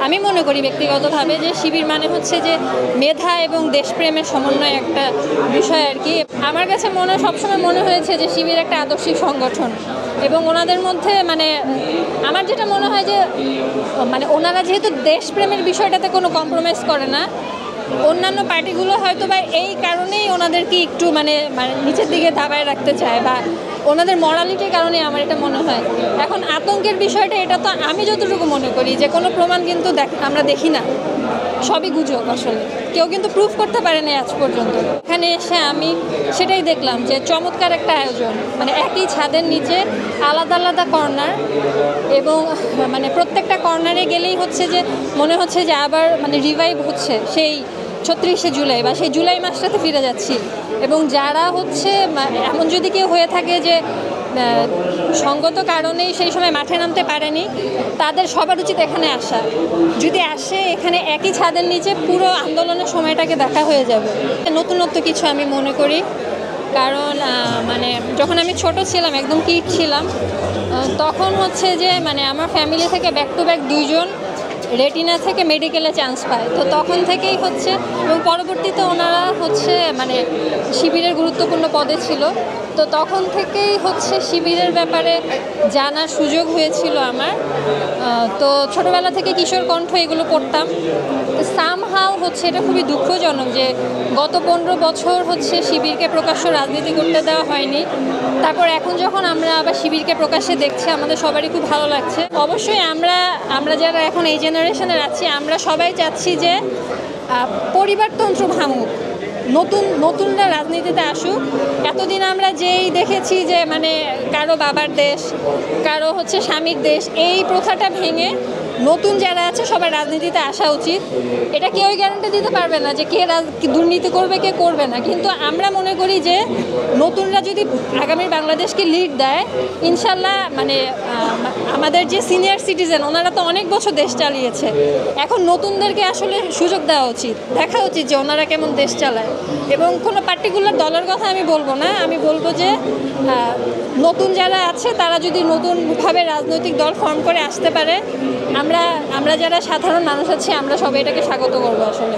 আমি মনে করি ব্যক্তিগতভাবে যে শিবির মানে হচ্ছে যে মেধা এবং দেশপ্রেমের সমন্বয় একটা বিষয় আর কি। আমার কাছে সবসময় মনে হয়েছে যে শিবির একটা আদর্শিক সংগঠন এবং ওনাদের মধ্যে মানে আমার যেটা মনে হয় যে মানে ওনারা যেহেতু দেশপ্রেমের বিষয়টাতে কোনো কম্প্রোমাইজ করে না, অন্যান্য পার্টিগুলো হয়তো বা এই কারণেই ওনাদেরকে একটু মানে নিচের দিকে দাবায় রাখতে চায় বা ওনাদের মরালিটির কারণে আমার এটা মনে হয়। এখন আতঙ্কের বিষয়টা এটা তো আমি যতটুকু মনে করি যে কোনো প্রমাণ কিন্তু আমরা দেখি না, সবই গুজব। আসলে কেউ কিন্তু প্রুফ করতে পারেনি আজ পর্যন্ত। এখানে এসে আমি সেটাই দেখলাম যে চমৎকার একটা আয়োজন, মানে একই ছাদের নিচে আলাদা আলাদা কর্নার এবং মানে প্রত্যেকটা কর্নারে গেলেই হচ্ছে যে মনে হচ্ছে যে আবার মানে রিভাইভ হচ্ছে সেই ৩৬শে জুলাই বা সেই জুলাই মাসটাতে ফিরে যাচ্ছি। এবং যারা হচ্ছে এমন যদি কেউ হয়ে থাকে যে সঙ্গত কারণেই সেই সময় মাঠে নামতে পারেনি, তাদের সবার উচিত এখানে আসা। যদি আসে এখানে একই ছাদের নিচে পুরো আন্দোলনের সময়টাকে দেখা হয়ে যাবে। নতুনত্ব কিছু আমি মনে করি, কারণ মানে যখন আমি ছোট ছিলাম, একদম কিড ছিলাম, তখন হচ্ছে যে মানে আমার ফ্যামিলি থেকে ব্যাক টু ব্যাক 2 জন রেটিনা থেকে মেডিকেলে চান্স পায়। তো তখন থেকেই হচ্ছে এবং পরবর্তীতে ওনারা হচ্ছে মানে শিবিরের গুরুত্বপূর্ণ পদে ছিল। তো তখন থেকেই হচ্ছে শিবিরের ব্যাপারে জানার সুযোগ হয়েছিল আমার। তো ছোটোবেলা থেকে কিশোর কণ্ঠ এগুলো পড়তাম। সামহাও হচ্ছে এটা খুবই দুঃখজনক যে গত 15 বছর হচ্ছে শিবিরকে প্রকাশ্য রাজনীতি করতে দেওয়া হয়নি। তারপর এখন যখন আমরা আবার শিবিরকে প্রকাশ্যে দেখছি, আমাদের সবারই খুব ভালো লাগছে। অবশ্যই আমরা যারা এখন এই জেনারেশনের আছি, আমরা সবাই চাচ্ছি যে পরিবারতন্ত্র ভাঙুক, নতুনরা রাজনীতিতে আসুক। এতদিন আমরা যেই দেখেছি যে মানে কারো বাবার দেশ, কারো হচ্ছে স্বামীর দেশ, এই প্রথাটা ভেঙে নতুন যারা আছে সবাই রাজনীতিতে আসা উচিত। এটা কেউই গ্যারান্টি দিতে পারবে না যে কে দুর্নীতি করবে কে করবে না, কিন্তু আমরা মনে করি যে নতুনরা যদি আগামীর বাংলাদেশকে লিড দেয়, ইনশাল্লাহ মানে আমাদের যে সিনিয়র সিটিজেন ওনারা তো অনেক বছর দেশ চালিয়েছে, এখন নতুনদেরকে আসলে সুযোগ দেওয়া উচিত, দেখা উচিত যে ওনারা কেমন দেশ চালায়। এবং কোনো পার্টিকুলার দলের কথা আমি বলবো না, আমি বলবো যে নতুন যারা আছে তারা যদি নতুনভাবে রাজনৈতিক দল ফর্ম করে আসতে পারে, আমরা যারা সাধারণ মানুষ আছি আমরা সবাই এটাকে স্বাগত করবো আসলে।